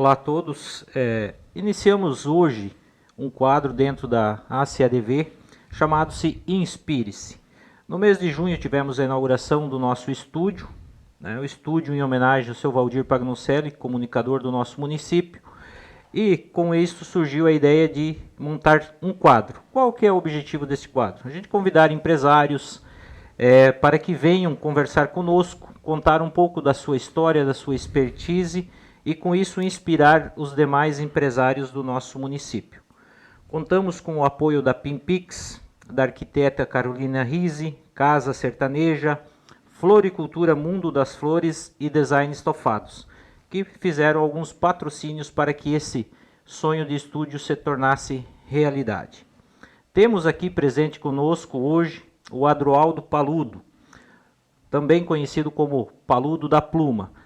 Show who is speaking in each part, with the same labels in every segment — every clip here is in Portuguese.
Speaker 1: Olá a todos. Iniciamos hoje um quadro dentro da ACADV chamado-se Inspire-se. No mês de junho tivemos a inauguração do nosso estúdio, o estúdio em homenagem ao seu Valdir Pagnoncelli, comunicador do nosso município, e com isso surgiu a ideia de montar um quadro. Qual que é o objetivo desse quadro? A gente convidar empresários para que venham conversar conosco, contar um pouco da sua história, da sua expertise e com isso inspirar os demais empresários do nosso município. Contamos com o apoio da Pimpix, da arquiteta Carolina Rizzi, Casa Sertaneja, Floricultura Mundo das Flores e Design Estofados, que fizeram alguns patrocínios para que esse sonho de estúdio se tornasse realidade. Temos aqui presente conosco hoje o Adroaldo Paludo, também conhecido como Paludo da Pluma.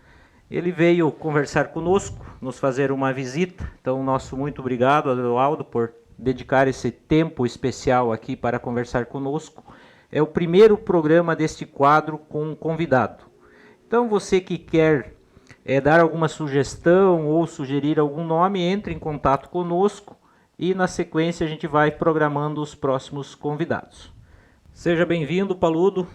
Speaker 1: Ele veio conversar conosco, nos fazer uma visita, então nosso muito obrigado, Adroaldo, por dedicar esse tempo especial aqui para conversar conosco. É o primeiro programa deste quadro com um convidado. Então você que quer dar alguma sugestão ou sugerir algum nome, entre em contato conosco e na sequência a gente vai programando os próximos convidados. Seja bem-vindo, Paludo.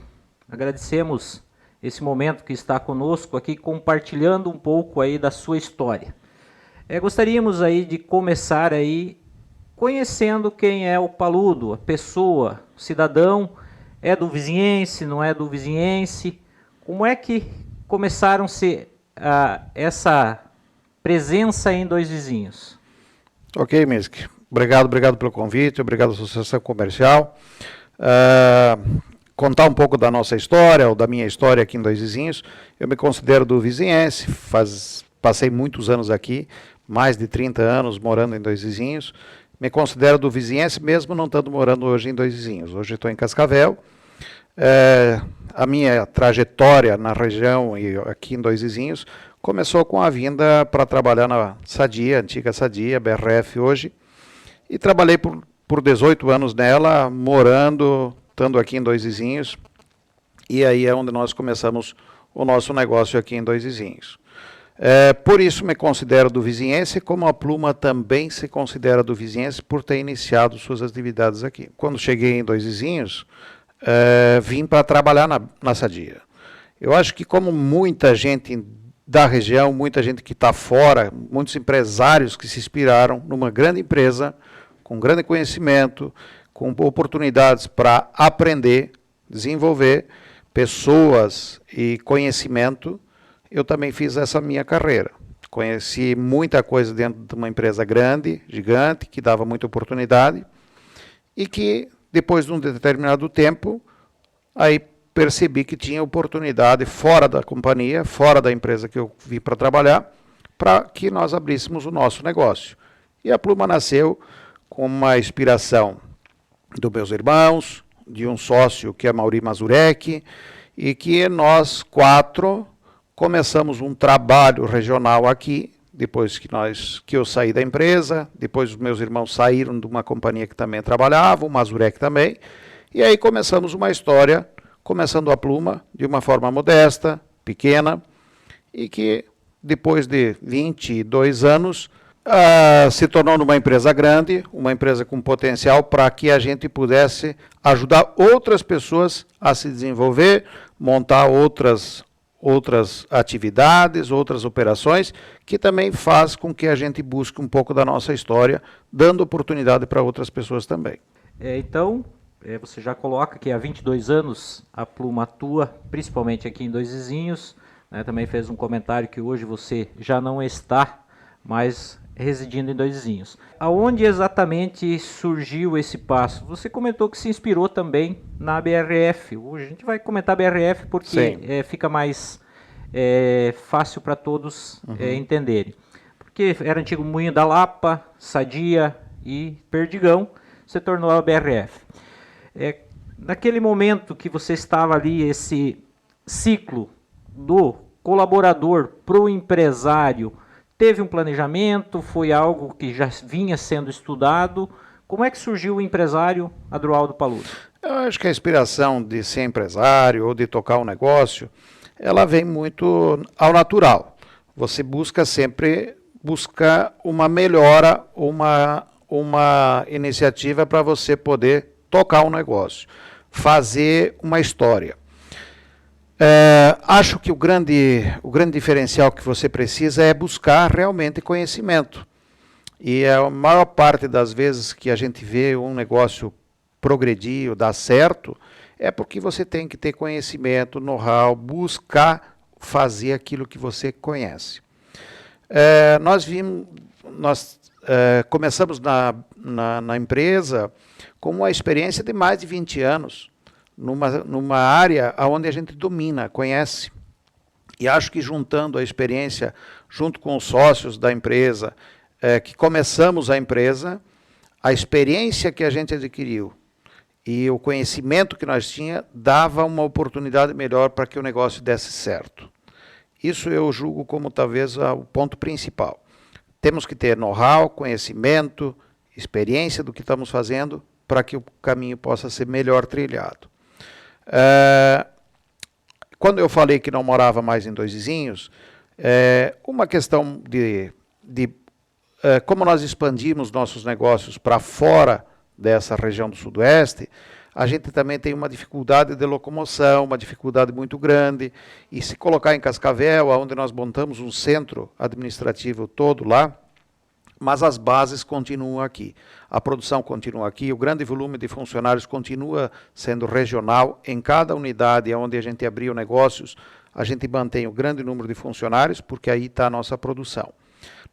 Speaker 1: Agradecemos esse momento que está conosco aqui, compartilhando um pouco aí da sua história. Gostaríamos aí de começar aí conhecendo quem é o Paludo, a pessoa, o cidadão, é do Viziense, não é do Viziense? Como é que começaram-se essa presença em Dois Vizinhos?
Speaker 2: Ok, Misk. Obrigado pelo convite, obrigado à Associação Comercial. Contar um pouco da nossa história, ou da minha história aqui em Dois Vizinhos. Eu me considero do Viziense, passei muitos anos aqui, mais de 30 anos morando em Dois Vizinhos. Me considero do Viziense, mesmo não estando morando hoje em Dois Vizinhos. Hoje estou em Cascavel. A minha trajetória na região e aqui em Dois Vizinhos começou com a vinda para trabalhar na Sadia, antiga Sadia, BRF hoje. E trabalhei por 18 anos nela, morando, estando aqui em Dois Vizinhos, e aí é onde nós começamos o nosso negócio aqui em Dois Vizinhos. Por isso me considero do Viziense, como a Pluma também se considera do Viziense por ter iniciado suas atividades aqui. Quando cheguei em Dois Vizinhos, vim para trabalhar na Sadia. Eu acho que como muita gente da região, muita gente que está fora, muitos empresários que se inspiraram numa grande empresa, com grande conhecimento, com oportunidades para aprender, desenvolver pessoas e conhecimento, eu também fiz essa minha carreira. Conheci muita coisa dentro de uma empresa grande, gigante, que dava muita oportunidade, e que depois de um determinado tempo, aí percebi que tinha oportunidade fora da companhia, fora da empresa que eu vim para trabalhar, para que nós abríssemos o nosso negócio. E a Pluma nasceu com uma inspiração dos meus irmãos, de um sócio que é Mauri Mazurek, e que nós quatro começamos um trabalho regional aqui, depois que eu saí da empresa, depois os meus irmãos saíram de uma companhia que também trabalhava, o Mazurek também, e aí começamos uma história, começando a Pluma de uma forma modesta, pequena, e que depois de 22 anos, se tornou uma empresa grande, uma empresa com potencial para que a gente pudesse ajudar outras pessoas a se desenvolver, montar outras atividades, outras operações, que também faz com que a gente busque um pouco da nossa história, dando oportunidade para outras pessoas também.
Speaker 1: Então, você já coloca que há 22 anos a Pluma atua, principalmente aqui em Dois Vizinhos, também fez um comentário que hoje você já não está mais residindo em Dois Vizinhos. Aonde exatamente surgiu esse passo? Você comentou que se inspirou também na BRF. Hoje a gente vai comentar a BRF porque fica mais fácil para todos entenderem. Porque era antigo Moinho da Lapa, Sadia e Perdigão, se tornou a BRF. Naquele momento que você estava ali, esse ciclo do colaborador para o empresário, teve um planejamento, foi algo que já vinha sendo estudado? Como é que surgiu o empresário Adroaldo Paludo?
Speaker 2: Eu acho que a inspiração de ser empresário ou de tocar um negócio, ela vem muito ao natural. Você busca sempre buscar uma melhora, uma iniciativa para você poder tocar um negócio, fazer uma história. Acho que o grande diferencial que você precisa é buscar realmente conhecimento. E a maior parte das vezes que a gente vê um negócio progredir, dar certo, é porque você tem que ter conhecimento, know-how, buscar fazer aquilo que você conhece. Nós começamos na empresa com uma experiência de mais de 20 anos, numa área onde a gente domina, conhece. E acho que juntando a experiência, junto com os sócios da empresa, que começamos a empresa, a experiência que a gente adquiriu e o conhecimento que nós tínhamos, dava uma oportunidade melhor para que o negócio desse certo. Isso eu julgo como talvez o ponto principal. Temos que ter know-how, conhecimento, experiência do que estamos fazendo para que o caminho possa ser melhor trilhado. Quando eu falei que não morava mais em Dois Vizinhos, uma questão de como nós expandimos nossos negócios para fora dessa região do Sudoeste, a gente também tem uma dificuldade de locomoção, uma dificuldade muito grande, e se colocar em Cascavel, onde nós montamos um centro administrativo todo lá, mas as bases continuam aqui, a produção continua aqui, o grande volume de funcionários continua sendo regional, em cada unidade onde a gente abriu negócios, a gente mantém o grande número de funcionários, porque aí está a nossa produção.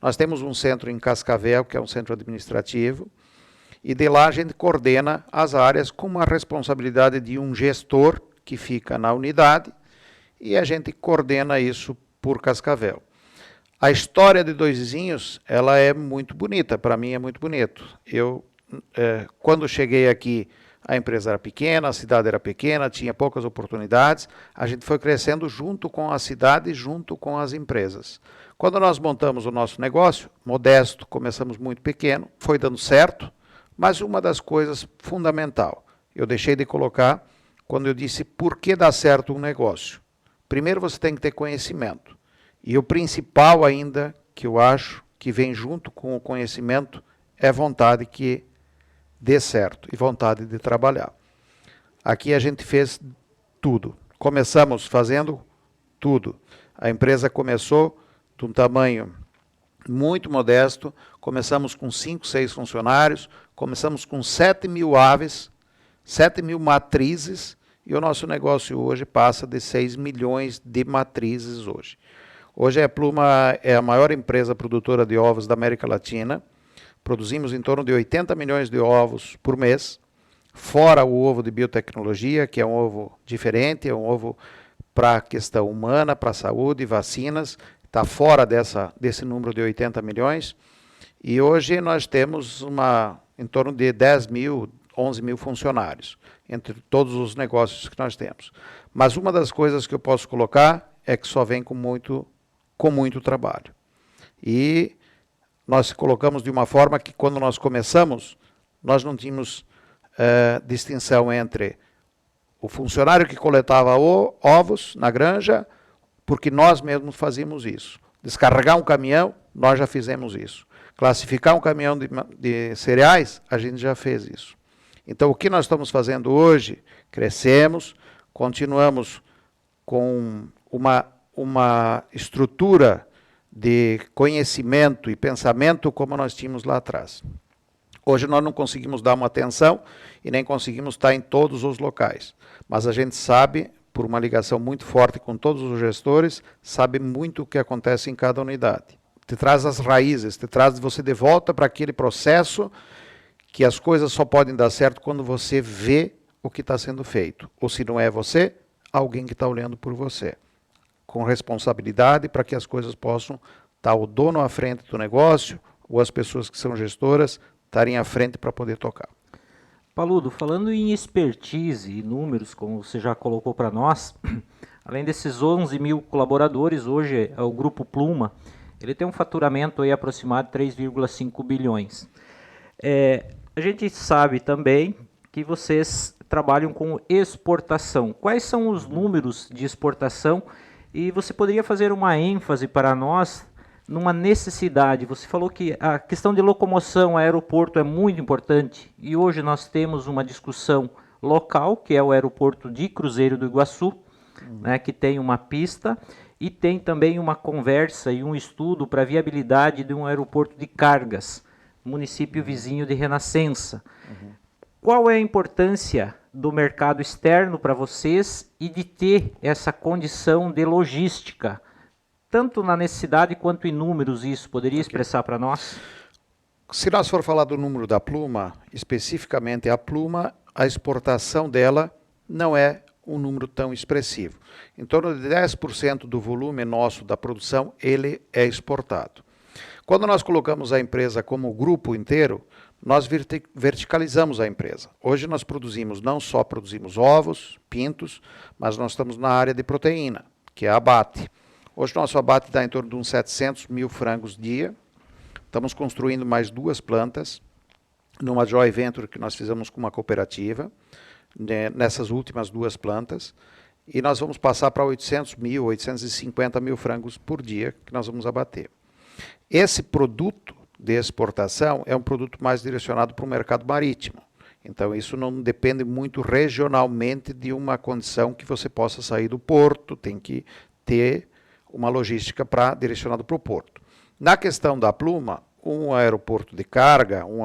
Speaker 2: Nós temos um centro em Cascavel, que é um centro administrativo, e de lá a gente coordena as áreas com uma responsabilidade de um gestor que fica na unidade, e a gente coordena isso por Cascavel. A história de Dois Vizinhos, ela é muito bonita, para mim é muito bonito. Quando cheguei aqui, a empresa era pequena, a cidade era pequena, tinha poucas oportunidades, a gente foi crescendo junto com a cidade, junto com as empresas. Quando nós montamos o nosso negócio, modesto, começamos muito pequeno, foi dando certo, mas uma das coisas fundamental, eu deixei de colocar quando eu disse por que dá certo um negócio. Primeiro você tem que ter conhecimento. E o principal ainda, que eu acho, que vem junto com o conhecimento, é vontade que dê certo e vontade de trabalhar. Aqui a gente fez tudo. Começamos fazendo tudo. A empresa começou de um tamanho muito modesto, começamos com 5, 6 funcionários, começamos com 7.000 aves, 7.000 matrizes, e o nosso negócio hoje passa de 6 milhões de matrizes hoje. Hoje a Pluma é a maior empresa produtora de ovos da América Latina, produzimos em torno de 80 milhões de ovos por mês, fora o ovo de biotecnologia, que é um ovo diferente, é um ovo para a questão humana, para a saúde, vacinas, está fora desse número de 80 milhões, e hoje nós temos em torno de 10 mil, 11 mil funcionários, entre todos os negócios que nós temos. Mas uma das coisas que eu posso colocar é que só vem com muito trabalho. E nós colocamos de uma forma que quando nós começamos, nós não tínhamos distinção entre o funcionário que coletava ovos na granja, porque nós mesmos fazíamos isso. Descarregar um caminhão, nós já fizemos isso. Classificar um caminhão de cereais, a gente já fez isso. Então, o que nós estamos fazendo hoje, crescemos, continuamos com uma estrutura de conhecimento e pensamento como nós tínhamos lá atrás. Hoje nós não conseguimos dar uma atenção e nem conseguimos estar em todos os locais, mas a gente sabe, por uma ligação muito forte com todos os gestores, sabe muito o que acontece em cada unidade. Te traz as raízes, te traz você de volta para aquele processo que as coisas só podem dar certo quando você vê o que está sendo feito. Ou se não é você, alguém que está olhando por você. Com responsabilidade para que as coisas possam estar o dono à frente do negócio ou as pessoas que são gestoras estarem à frente para poder tocar.
Speaker 1: Paludo, falando em expertise e números, como você já colocou para nós, além desses 11 mil colaboradores, hoje é o Grupo Pluma, ele tem um faturamento aí aproximado de 3,5 bilhões. A gente sabe também que vocês trabalham com exportação. Quais são os números de exportação? E você poderia fazer uma ênfase para nós numa necessidade. Você falou que a questão de locomoção, aeroporto é muito importante, e hoje nós temos uma discussão local, que é o aeroporto de Cruzeiro do Iguaçu, né, que tem uma pista, e tem também uma conversa e um estudo para a viabilidade de um aeroporto de cargas, município vizinho de Renascença. Qual é a importância do mercado externo para vocês e de ter essa condição de logística, tanto na necessidade quanto em números? Isso poderia expressar para nós?
Speaker 2: Se nós for falar do número da pluma, especificamente a pluma, a exportação dela não é um número tão expressivo. Em torno de 10% do volume nosso da produção, ele é exportado. Quando nós colocamos a empresa como grupo inteiro, nós verticalizamos a empresa. Hoje nós não só produzimos ovos, pintos, mas nós estamos na área de proteína, que é abate. Hoje nosso abate está em torno de uns 700 mil frangos dia. Estamos construindo mais 2 plantas, numa joint venture que nós fizemos com uma cooperativa, né, nessas últimas 2 plantas, e nós vamos passar para 800 mil, 850 mil frangos por dia que nós vamos abater. Esse produto de exportação é um produto mais direcionado para o mercado marítimo. Então isso não depende muito regionalmente de uma condição que você possa sair do porto, tem que ter uma logística direcionada para o porto. Na questão da pluma, um aeroporto de carga, um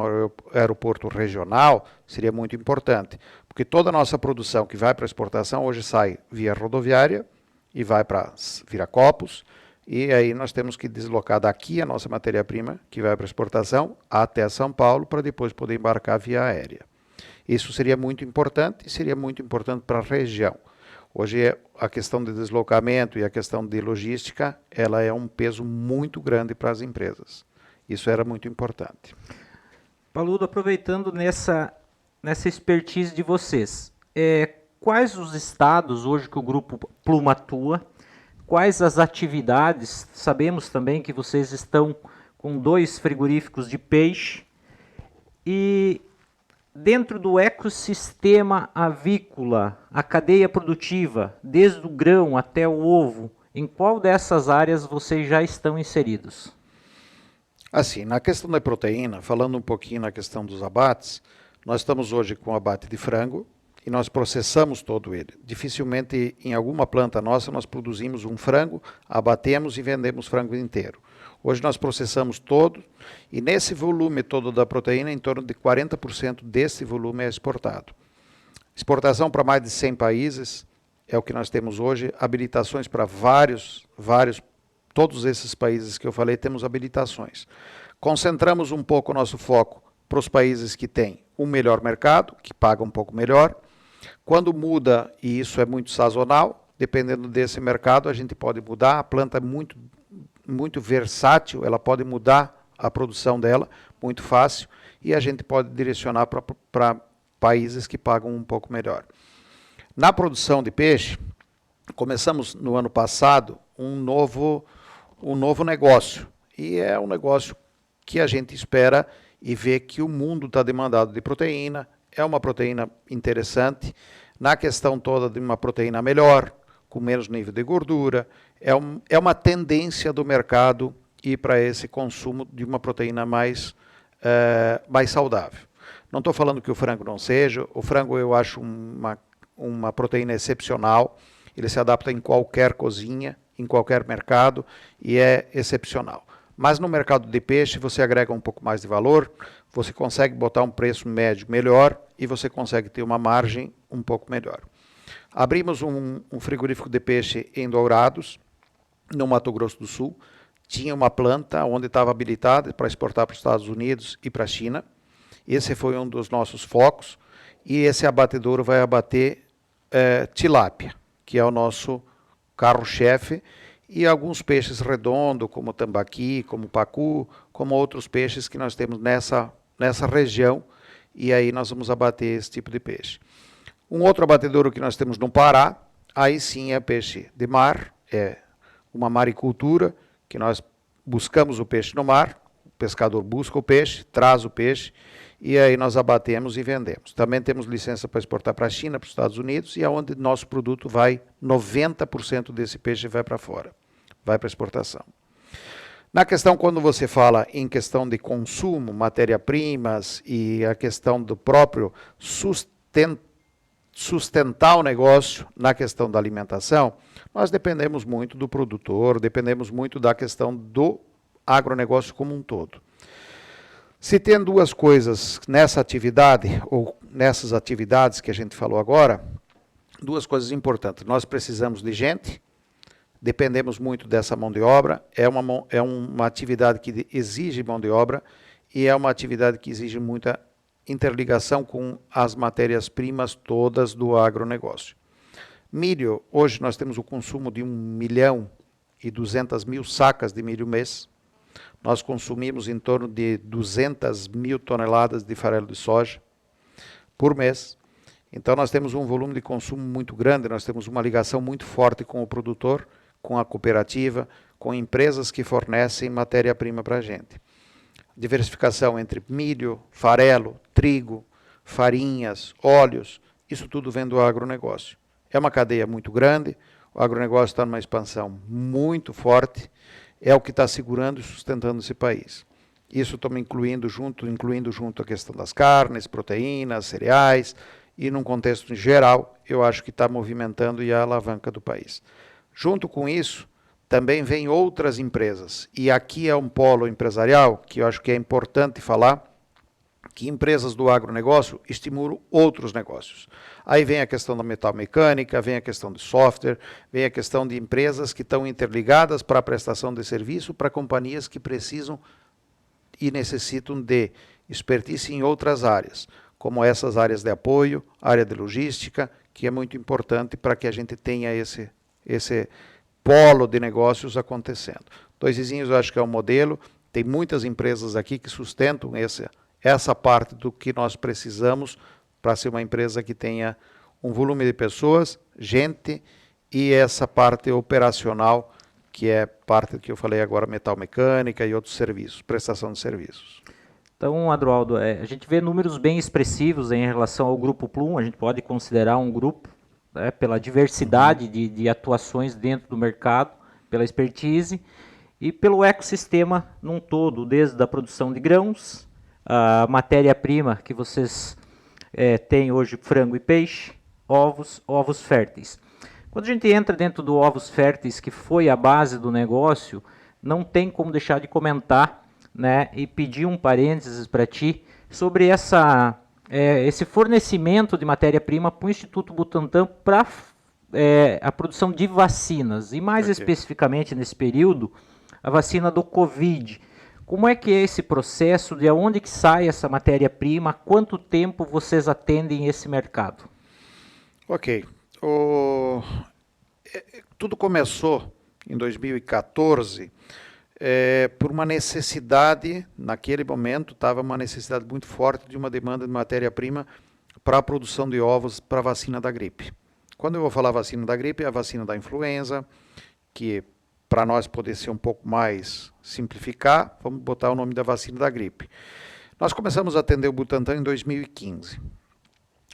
Speaker 2: aeroporto regional, seria muito importante, porque toda a nossa produção que vai para exportação hoje sai via rodoviária e vai para Viracopos, e aí nós temos que deslocar daqui a nossa matéria-prima, que vai para exportação, até São Paulo, para depois poder embarcar via aérea. Isso seria muito importante, e seria muito importante para a região. Hoje a questão de deslocamento e a questão de logística, ela é um peso muito grande para as empresas. Isso era muito importante.
Speaker 1: Paludo, aproveitando nessa expertise de vocês, quais os estados hoje que o Grupo Pluma atua? Quais as atividades? Sabemos também que vocês estão com 2 frigoríficos de peixe. E dentro do ecossistema avícola, a cadeia produtiva, desde o grão até o ovo, em qual dessas áreas vocês já estão inseridos?
Speaker 2: Assim, na questão da proteína, falando um pouquinho na questão dos abates, nós estamos hoje com o abate de frango e nós processamos todo ele. Dificilmente em alguma planta nossa nós produzimos um frango, abatemos e vendemos frango inteiro. Hoje nós processamos todo e nesse volume todo da proteína, em torno de 40% desse volume é exportado. Exportação para mais de 100 países é o que nós temos hoje, habilitações para todos esses países que eu falei, temos habilitações. Concentramos um pouco o nosso foco para os países que têm um melhor mercado, que pagam um pouco melhor. Quando muda, e isso é muito sazonal, dependendo desse mercado, a gente pode mudar. A planta é muito versátil, ela pode mudar a produção dela muito fácil e a gente pode direcionar para países que pagam um pouco melhor. Na produção de peixe, começamos no ano passado um novo negócio, e é um negócio que a gente espera e vê que o mundo está demandado de proteína, é uma proteína interessante, na questão toda de uma proteína melhor, com menos nível de gordura, é uma tendência do mercado ir para esse consumo de uma proteína mais saudável. Não estou falando que o frango não seja, o frango eu acho uma proteína excepcional, ele se adapta em qualquer cozinha, em qualquer mercado e é excepcional. Mas no mercado de peixe você agrega um pouco mais de valor, você consegue botar um preço médio melhor e você consegue ter uma margem um pouco melhor. Abrimos um frigorífico de peixe em Dourados, no Mato Grosso do Sul. Tinha uma planta onde estava habilitada para exportar para os Estados Unidos e para a China. Esse foi um dos nossos focos. E esse abatedouro vai abater tilápia, que é o nosso carro-chefe, e alguns peixes redondos, como tambaqui, como pacu, como outros peixes que nós temos nessa região, e aí nós vamos abater esse tipo de peixe. Um outro abatedouro que nós temos no Pará, aí sim é peixe de mar, é uma maricultura, que nós buscamos o peixe no mar, o pescador busca o peixe, traz o peixe, e aí nós abatemos e vendemos. Também temos licença para exportar para a China, para os Estados Unidos, e é onde nosso produto vai, 90% desse peixe vai para fora, vai para exportação. Na questão, quando você fala em questão de consumo, matéria-primas e a questão do próprio sustentar o negócio na questão da alimentação, nós dependemos muito do produtor, dependemos muito da questão do agronegócio como um todo. Se tem duas coisas nessa atividade, ou nessas atividades que a gente falou agora, duas coisas importantes. Nós precisamos de gente, dependemos muito dessa mão de obra, é uma atividade que exige mão de obra e é uma atividade que exige muita interligação com as matérias-primas todas do agronegócio. Milho, hoje nós temos o consumo de 1.200.000 sacas de milho mês. Nós consumimos em torno de 200.000 toneladas de farelo de soja por mês. Então nós temos um volume de consumo muito grande, nós temos uma ligação muito forte com o produtor, com a cooperativa, com empresas que fornecem matéria-prima para a gente. Diversificação entre milho, farelo, trigo, farinhas, óleos, isso tudo vem do agronegócio. É uma cadeia muito grande, o agronegócio está numa expansão muito forte, é o que está segurando e sustentando esse país. Isso estamos incluindo junto a questão das carnes, proteínas, cereais, e num contexto geral, eu acho que está movimentando e a alavanca do país. Junto com isso, também vem outras empresas, e aqui é um polo empresarial que eu acho que é importante falar, que empresas do agronegócio estimulam outros negócios. Aí vem a questão da metalmecânica, vem a questão de software, vem a questão de empresas que estão interligadas para a prestação de serviço para companhias que precisam e necessitam de expertise em outras áreas, como essas áreas de apoio, área de logística, que é muito importante para que a gente tenha esse polo de negócios acontecendo. Dois Vizinhos eu acho que é um modelo, tem muitas empresas aqui que sustentam essa parte do que nós precisamos para ser uma empresa que tenha um volume de pessoas, gente e essa parte operacional, que é parte que eu falei agora, metalmecânica e outros serviços, prestação de serviços.
Speaker 1: Então, Adroaldo, a gente vê números bem expressivos em relação ao Grupo Plum, a gente pode considerar um grupo, pela diversidade de atuações dentro do mercado, pela expertise e pelo ecossistema num todo, desde a produção de grãos, a matéria-prima que vocês têm hoje, frango e peixe, ovos férteis. Quando a gente entra dentro do ovos férteis, que foi a base do negócio, não tem como deixar de comentar, né, e pedir um parênteses para ti sobre esse fornecimento de matéria-prima para o Instituto Butantan para a produção de vacinas, e mais especificamente nesse período, a vacina do Covid. Como é que é esse processo, de onde que sai essa matéria-prima, quanto tempo vocês atendem esse mercado?
Speaker 2: Ok, tudo começou em 2014 por uma necessidade, naquele momento estava uma necessidade muito forte de uma demanda de matéria-prima para a produção de ovos para a vacina da gripe. Quando eu vou falar vacina da gripe, é a vacina da influenza, que para nós poder ser um pouco mais simplificar, vamos botar o nome da vacina da gripe. Nós começamos a atender o Butantan em 2015.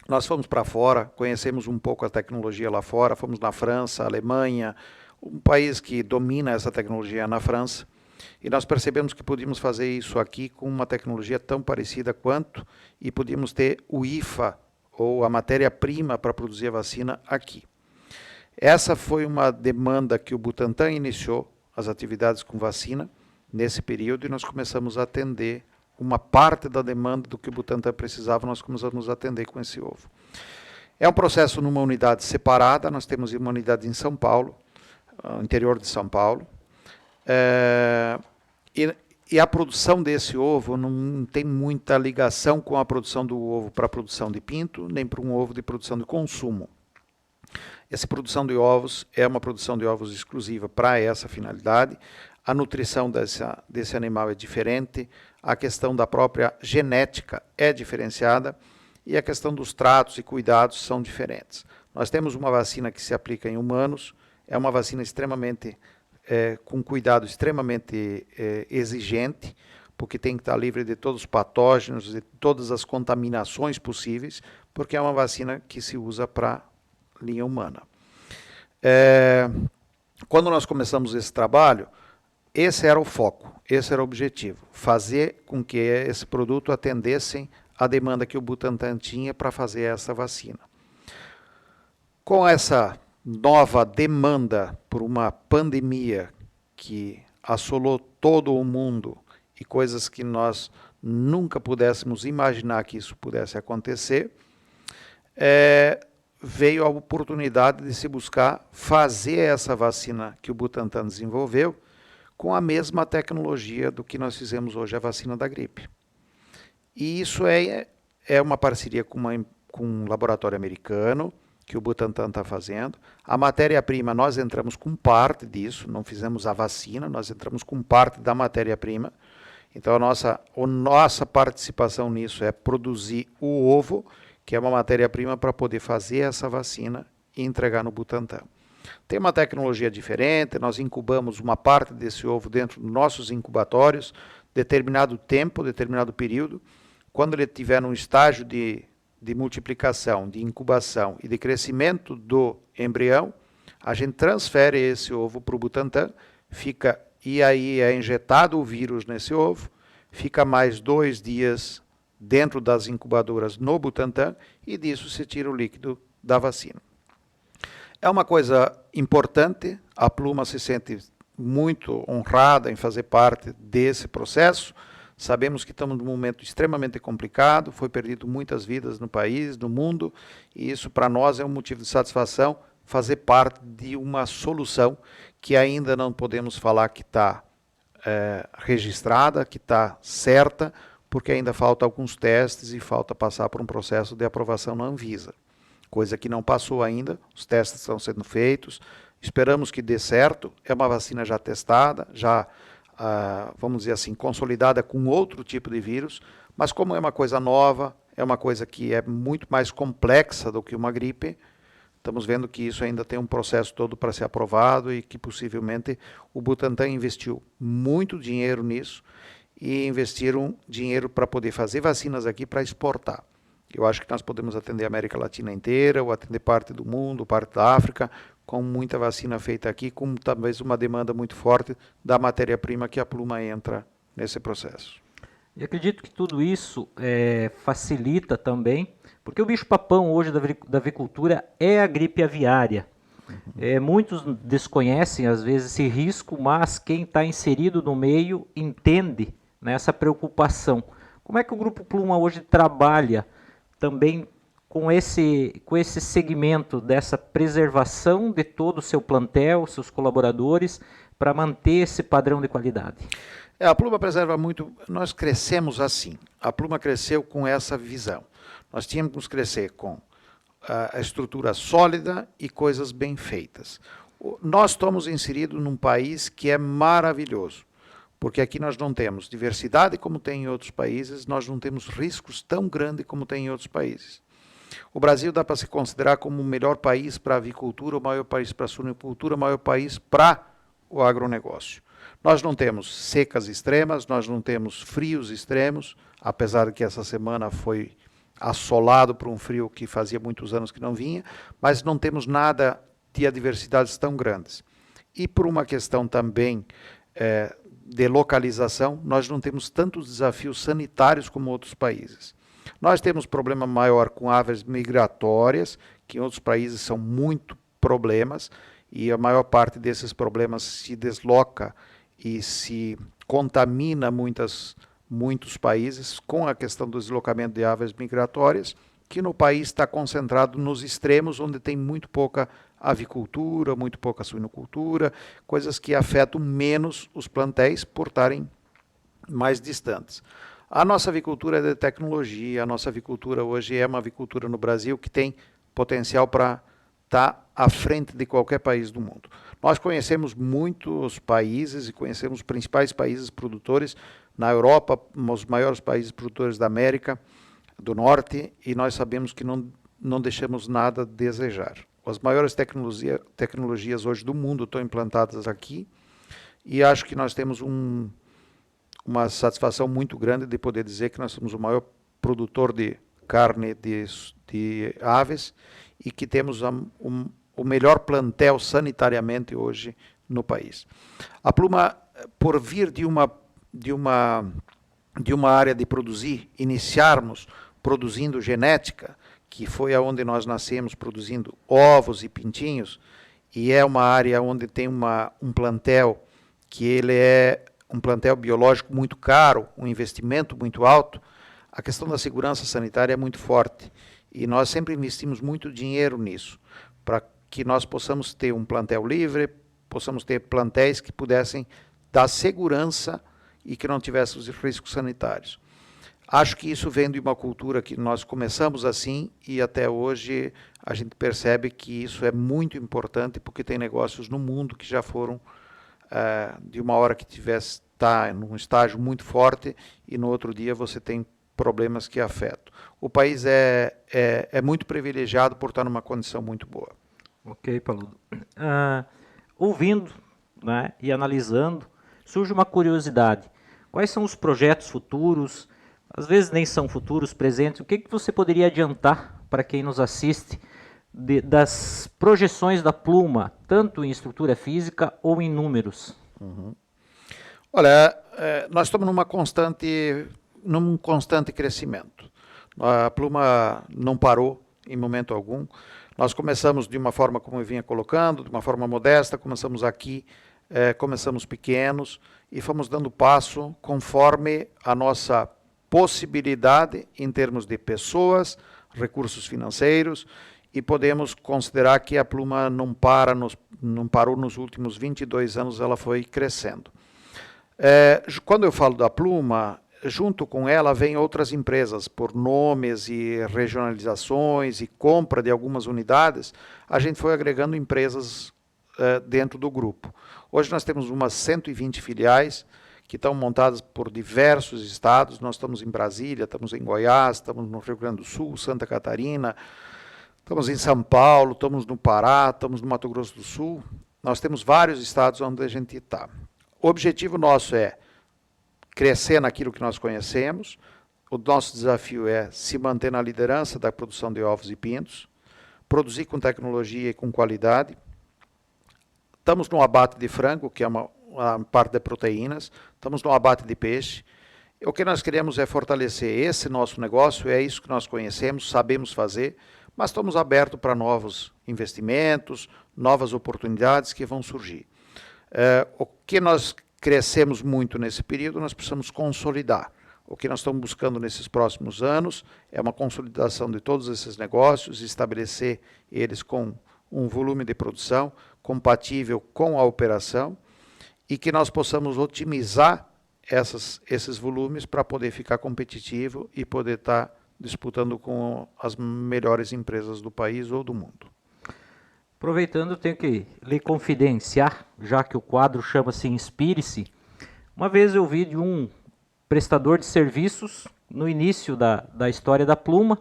Speaker 2: Nós fomos para fora, conhecemos um pouco a tecnologia lá fora, fomos na França, Alemanha, um país que domina essa tecnologia na França, e nós percebemos que podíamos fazer isso aqui com uma tecnologia tão parecida quanto, e podíamos ter o IFA, ou a matéria-prima para produzir a vacina aqui. Essa foi uma demanda que o Butantan iniciou, as atividades com vacina, nesse período, e nós começamos a atender uma parte da demanda do que o Butantan precisava, nós começamos a atender com esse ovo. É um processo numa unidade separada, nós temos uma unidade em São Paulo, interior de São Paulo, e a produção desse ovo não tem muita ligação com a produção do ovo para a produção de pinto, nem para um ovo de produção de consumo. Essa produção de ovos é uma produção de ovos exclusiva para essa finalidade, a nutrição desse animal é diferente, a questão da própria genética é diferenciada e a questão dos tratos e cuidados são diferentes. Nós temos uma vacina que se aplica em humanos, é uma vacina extremamente, com cuidado extremamente exigente, porque tem que estar livre de todos os patógenos, de todas as contaminações possíveis, porque é uma vacina que se usa para linha humana. Quando nós começamos esse trabalho, esse era o foco, esse era o objetivo, fazer com que esse produto atendesse a demanda que o Butantan tinha para fazer essa vacina. Com essa nova demanda por uma pandemia que assolou todo o mundo e coisas que nós nunca pudéssemos imaginar que isso pudesse acontecer, veio a oportunidade de se buscar fazer essa vacina que o Butantan desenvolveu com a mesma tecnologia do que nós fizemos hoje a vacina da gripe. E isso é uma parceria com um laboratório americano, que o Butantan está fazendo. A matéria-prima, nós entramos com parte disso, não fizemos a vacina, nós entramos com parte da matéria-prima. Então, a nossa participação nisso é produzir o ovo, que é uma matéria-prima para poder fazer essa vacina e entregar no Butantan. Tem uma tecnologia diferente, nós incubamos uma parte desse ovo dentro dos nossos incubatórios, determinado tempo, determinado período. Quando ele estiver num estágio de multiplicação, de incubação e de crescimento do embrião, a gente transfere esse ovo para o Butantan, e aí é injetado o vírus nesse ovo, fica mais 2 dias dentro das incubadoras no Butantan e disso se tira o líquido da vacina. É uma coisa importante, a Pluma se sente muito honrada em fazer parte desse processo. Sabemos que estamos num momento extremamente complicado, foi perdido muitas vidas no país, no mundo, e isso para nós é um motivo de satisfação, fazer parte de uma solução que ainda não podemos falar que está registrada, que está certa, porque ainda falta alguns testes e falta passar por um processo de aprovação na Anvisa. Coisa que não passou ainda, os testes estão sendo feitos, esperamos que dê certo, é uma vacina já testada, já vamos dizer assim, consolidada com outro tipo de vírus, mas como é uma coisa nova, é uma coisa que é muito mais complexa do que uma gripe, estamos vendo que isso ainda tem um processo todo para ser aprovado e que possivelmente o Butantan investiu muito dinheiro nisso e investiram dinheiro para poder fazer vacinas aqui para exportar. Eu acho que nós podemos atender a América Latina inteira, ou atender parte do mundo, parte da África, com muita vacina feita aqui, com talvez uma demanda muito forte da matéria-prima que a Pluma entra nesse processo.
Speaker 1: E acredito que tudo isso facilita também, porque o bicho-papão hoje da avicultura é a gripe aviária. Muitos desconhecem, às vezes, esse risco, mas quem está inserido no meio entende, né, essa preocupação. Como é que o Grupo Pluma hoje trabalha também com esse segmento dessa preservação de todo o seu plantel, seus colaboradores, para manter esse padrão de qualidade?
Speaker 2: A Pluma preserva muito, nós crescemos assim, a Pluma cresceu com essa visão. Nós tínhamos que crescer com a estrutura sólida e coisas bem feitas. Nós estamos inseridos num país que é maravilhoso, porque aqui nós não temos diversidade como tem em outros países, nós não temos riscos tão grandes como tem em outros países. O Brasil dá para se considerar como o melhor país para a avicultura, o maior país para a suinocultura, o maior país para o agronegócio. Nós não temos secas extremas, nós não temos frios extremos, apesar de que essa semana foi assolado por um frio que fazia muitos anos que não vinha, mas não temos nada de adversidades tão grandes. E por uma questão também de localização, nós não temos tantos desafios sanitários como outros países. Nós temos problema maior com aves migratórias, que em outros países são muito problemas, e a maior parte desses problemas se desloca e se contamina muitos países com a questão do deslocamento de aves migratórias, que no país está concentrado nos extremos, onde tem muito pouca avicultura, muito pouca suinocultura, coisas que afetam menos os plantéis por estarem mais distantes. A nossa avicultura é de tecnologia, a nossa avicultura hoje é uma avicultura no Brasil que tem potencial para estar à frente de qualquer país do mundo. Nós conhecemos muitos países e conhecemos os principais países produtores na Europa, os maiores países produtores da América do Norte, e nós sabemos que não deixamos nada a desejar. As maiores tecnologias hoje do mundo estão implantadas aqui, e acho que nós temos uma satisfação muito grande de poder dizer que nós somos o maior produtor de carne de aves e que temos o melhor plantel sanitariamente hoje no país. A Pluma por vir de uma área de produzir, iniciarmos produzindo genética, que foi aonde nós nascemos, produzindo ovos e pintinhos, e é uma área onde tem um plantel que ele é um plantel biológico muito caro, um investimento muito alto, a questão da segurança sanitária é muito forte. E nós sempre investimos muito dinheiro nisso, para que nós possamos ter um plantel livre, possamos ter plantéis que pudessem dar segurança e que não tivessem os riscos sanitários. Acho que isso vem de uma cultura que nós começamos assim e até hoje a gente percebe que isso é muito importante porque tem negócios no mundo que já foram de uma hora que está num estágio muito forte e no outro dia você tem problemas que afetam. O país é muito privilegiado por estar numa condição muito boa.
Speaker 1: Ok, Paludo. Ouvindo, né, e analisando, surge uma curiosidade. Quais são os projetos futuros? Às vezes nem são futuros, presentes. O que você poderia adiantar para quem nos assiste das projeções da Pluma, tanto em estrutura física ou em números?
Speaker 2: Uhum. Olha, nós estamos num constante crescimento. A Pluma não parou em momento algum. Nós começamos de uma forma, como eu vinha colocando, de uma forma modesta, começamos aqui, começamos pequenos e fomos dando passo conforme a nossa possibilidade em termos de pessoas, recursos financeiros, e podemos considerar que a Pluma não parou nos últimos 22 anos, ela foi crescendo. Quando eu falo da Pluma, junto com ela vem outras empresas, por nomes e regionalizações e compra de algumas unidades, a gente foi agregando empresas dentro do grupo. Hoje nós temos umas 120 filiais, que estão montadas por diversos estados. Nós estamos em Brasília, estamos em Goiás, estamos no Rio Grande do Sul, Santa Catarina, estamos em São Paulo, estamos no Pará, estamos no Mato Grosso do Sul. Nós temos vários estados onde a gente está. O objetivo nosso é crescer naquilo que nós conhecemos. O nosso desafio é se manter na liderança da produção de ovos e pintos, produzir com tecnologia e com qualidade. Estamos no abate de frango, que é a parte de proteínas, estamos no abate de peixe. O que nós queremos é fortalecer esse nosso negócio, é isso que nós conhecemos, sabemos fazer, mas estamos abertos para novos investimentos, novas oportunidades que vão surgir. O que nós crescemos muito nesse período, nós precisamos consolidar. O que nós estamos buscando nesses próximos anos é uma consolidação de todos esses negócios, estabelecer eles com um volume de produção compatível com a operação, e que nós possamos otimizar esses volumes para poder ficar competitivo e poder estar disputando com as melhores empresas do país ou do mundo.
Speaker 1: Aproveitando, eu tenho que lhe confidenciar, já que o quadro chama-se Inspire-se. Uma vez eu vi de um prestador de serviços, no início da história da Pluma,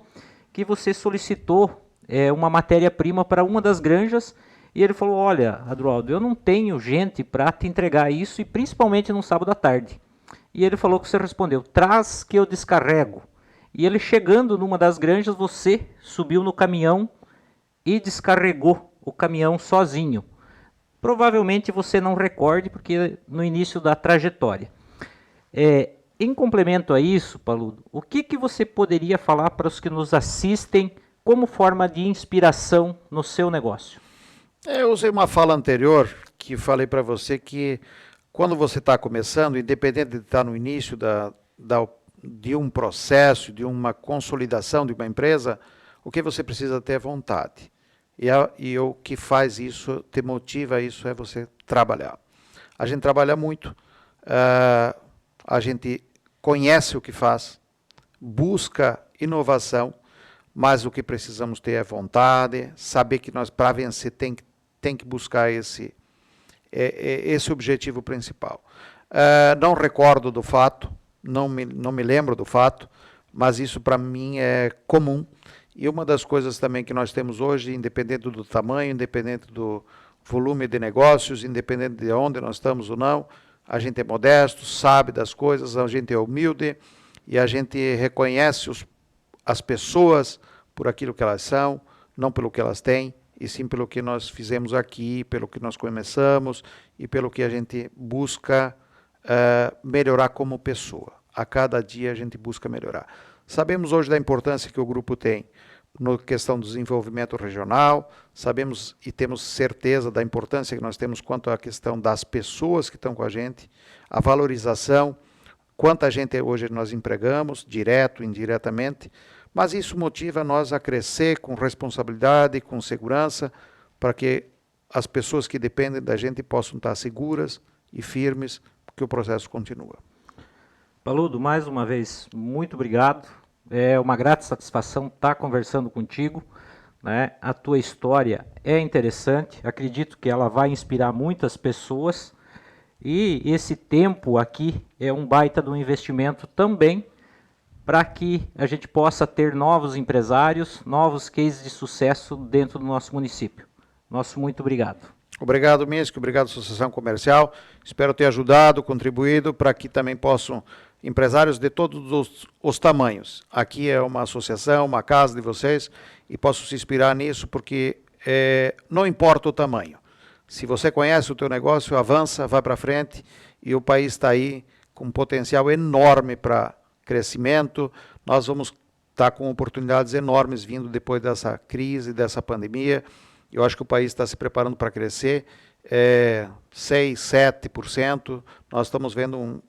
Speaker 1: que você solicitou uma matéria-prima para uma das granjas. E ele falou, olha, Adroaldo, eu não tenho gente para te entregar isso, e principalmente no sábado à tarde. E ele falou que você respondeu, traz que eu descarrego. E ele chegando numa das granjas, você subiu no caminhão e descarregou o caminhão sozinho. Provavelmente você não recorde, porque no início da trajetória. Em complemento a isso, Paludo, o que você poderia falar para os que nos assistem como forma de inspiração no seu negócio?
Speaker 2: Eu usei uma fala anterior que falei para você que quando você está começando, independente de estar no início de um processo, de uma consolidação de uma empresa, o que você precisa ter é vontade. E o que faz isso, te motiva a isso, é você trabalhar. A gente trabalha muito, a gente conhece o que faz, busca inovação, mas o que precisamos ter é vontade, saber que nós, para vencer, tem que buscar esse objetivo principal. Não recordo do fato, não me lembro do fato, mas isso para mim é comum. E uma das coisas também que nós temos hoje, independente do tamanho, independente do volume de negócios, independente de onde nós estamos ou não, a gente é modesto, sabe das coisas, a gente é humilde e a gente reconhece as pessoas por aquilo que elas são, não pelo que elas têm, e sim pelo que nós fizemos aqui, pelo que nós começamos e pelo que a gente busca melhorar como pessoa. A cada dia a gente busca melhorar. Sabemos hoje da importância que o grupo tem na questão do desenvolvimento regional, sabemos e temos certeza da importância que nós temos quanto à questão das pessoas que estão com a gente, a valorização, quanta gente hoje nós empregamos, direto, indiretamente, mas isso motiva nós a crescer com responsabilidade, com segurança, para que as pessoas que dependem da gente possam estar seguras e firmes, que o processo continua.
Speaker 1: Paludo, mais uma vez, muito obrigado. É uma grata satisfação estar conversando contigo, né? A tua história é interessante, acredito que ela vai inspirar muitas pessoas e esse tempo aqui é um baita de um investimento também para que a gente possa ter novos empresários, novos cases de sucesso dentro do nosso município. Nosso muito obrigado.
Speaker 2: Obrigado, Minsky, obrigado, Associação Comercial. Espero ter ajudado, contribuído para que também possam empresários de todos os tamanhos. Aqui é uma associação, uma casa de vocês, e posso se inspirar nisso porque não importa o tamanho. Se você conhece o teu negócio, avança, vai para frente, e o país está aí com um potencial enorme para crescimento. Nós vamos estar com oportunidades enormes vindo depois dessa crise, dessa pandemia. Eu acho que o país está se preparando para crescer, 6%, 7%. Nós estamos vendo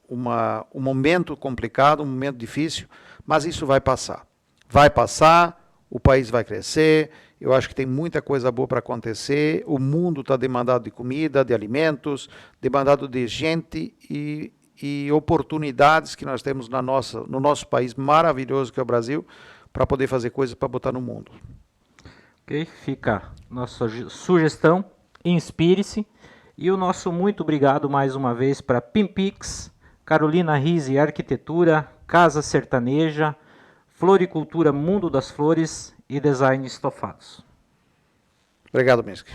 Speaker 2: um momento complicado, um momento difícil, mas isso vai passar. Vai passar, o país vai crescer, eu acho que tem muita coisa boa para acontecer, o mundo está demandado de comida, de alimentos, demandado de gente e oportunidades que nós temos no nosso país maravilhoso que é o Brasil, para poder fazer coisas para botar no mundo.
Speaker 1: Ok, fica nossa sugestão, inspire-se, e o nosso muito obrigado mais uma vez para Pimpix, Carolina Rizzi Arquitetura, Casa Sertaneja, Floricultura Mundo das Flores e Design Estofados.
Speaker 2: Obrigado, Minsky.